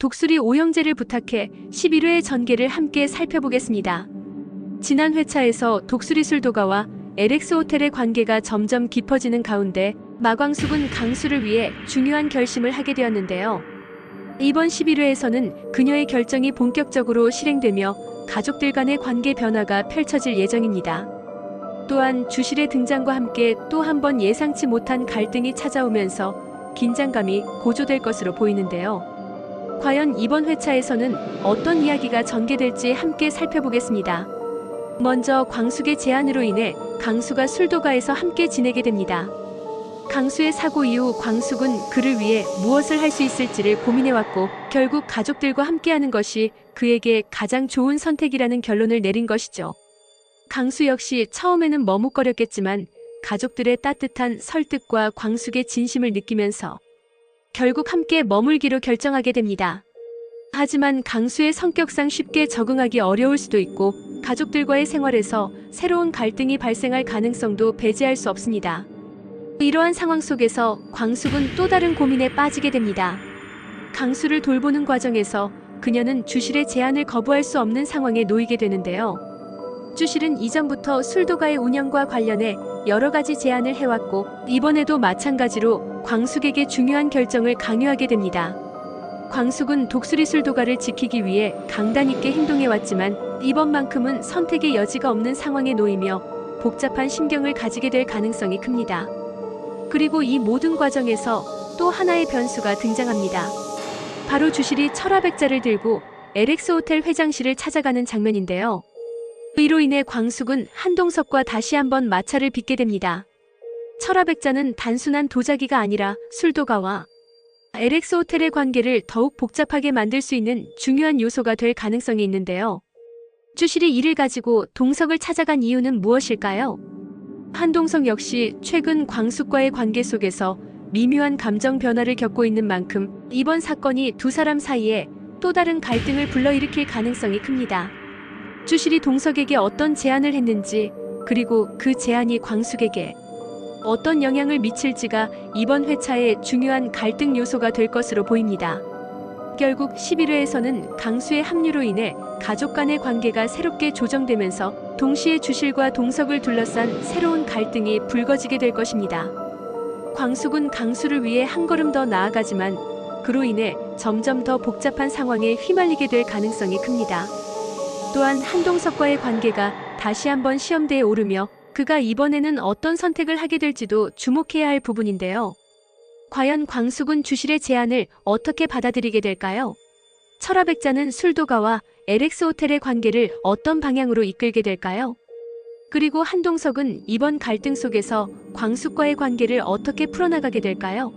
독수리 오영재를 부탁해 11회 전개를 함께 살펴보겠습니다. 지난 회차에서 독수리 술도가와 LX 호텔의 관계가 점점 깊어지는 가운데 마광숙은 강수를 위해 중요한 결심을 하게 되었는데요. 이번 11회에서는 그녀의 결정이 본격적으로 실행되며 가족들 간의 관계 변화가 펼쳐질 예정입니다. 또한 주실의 등장과 함께 또 한 번 예상치 못한 갈등이 찾아오면서 긴장감이 고조될 것으로 보이는데요. 과연 이번 회차에서는 어떤 이야기가 전개될지 함께 살펴보겠습니다. 먼저 광숙의 제안으로 인해 강수가 술도가에서 함께 지내게 됩니다. 강수의 사고 이후 광숙은 그를 위해 무엇을 할 수 있을지를 고민해왔고 결국 가족들과 함께하는 것이 그에게 가장 좋은 선택이라는 결론을 내린 것이죠. 강수 역시 처음에는 머뭇거렸겠지만 가족들의 따뜻한 설득과 광숙의 진심을 느끼면서 결국 함께 머물기로 결정하게 됩니다. 하지만 강수의 성격상 쉽게 적응하기 어려울 수도 있고 가족들과의 생활에서 새로운 갈등이 발생할 가능성도 배제할 수 없습니다. 이러한 상황 속에서 광숙은 또 다른 고민에 빠지게 됩니다. 강수를 돌보는 과정에서 그녀는 주실의 제안을 거부할 수 없는 상황에 놓이게 되는데요. 주실은 이전부터 술도가의 운영과 관련해 여러 가지 제안을 해왔고 이번에도 마찬가지로 광숙에게 중요한 결정을 강요하게 됩니다. 광숙은 독수리 술도가를 지키기 위해 강단 있게 행동해왔지만 이번만큼은 선택의 여지가 없는 상황에 놓이며 복잡한 심경을 가지게 될 가능성이 큽니다. 그리고 이 모든 과정에서 또 하나의 변수가 등장합니다. 바로 주실이 철화백자를 들고 LX 호텔 회장실을 찾아가는 장면인데요. 이로 인해 광숙은 한동석과 다시 한번 마찰을 빚게 됩니다. 철화백자는 단순한 도자기가 아니라 술도가와 LX 호텔의 관계를 더욱 복잡하게 만들 수 있는 중요한 요소가 될 가능성이 있는데요. 주실이 이를 가지고 동석을 찾아간 이유는 무엇일까요? 한동석 역시 최근 광숙과의 관계 속에서 미묘한 감정 변화를 겪고 있는 만큼 이번 사건이 두 사람 사이에 또 다른 갈등을 불러일으킬 가능성이 큽니다. 주실이 동석에게 어떤 제안을 했는지 그리고 그 제안이 광숙에게 어떤 영향을 미칠지가 이번 회차의 중요한 갈등 요소가 될 것으로 보입니다. 결국 11회에서는 강수의 합류로 인해 가족 간의 관계가 새롭게 조정되면서 동시에 주실과 동석을 둘러싼 새로운 갈등이 불거지게 될 것입니다. 광숙은 강수를 위해 한 걸음 더 나아가지만 그로 인해 점점 더 복잡한 상황에 휘말리게 될 가능성이 큽니다. 또한 한동석과의 관계가 다시 한번 시험대에 오르며 그가 이번에는 어떤 선택을 하게 될지도 주목해야 할 부분인데요. 과연 광숙은 주실의 제안을 어떻게 받아들이게 될까요? 철화백자는 술도가와 LX 호텔의 관계를 어떤 방향으로 이끌게 될까요? 그리고 한동석은 이번 갈등 속에서 광숙과의 관계를 어떻게 풀어나가게 될까요?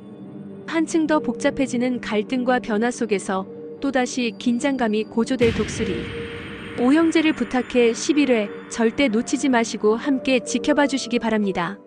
한층 더 복잡해지는 갈등과 변화 속에서 또다시 긴장감이 고조될 독수리 오영재를 부탁해 11회 절대 놓치지 마시고 함께 지켜봐 주시기 바랍니다.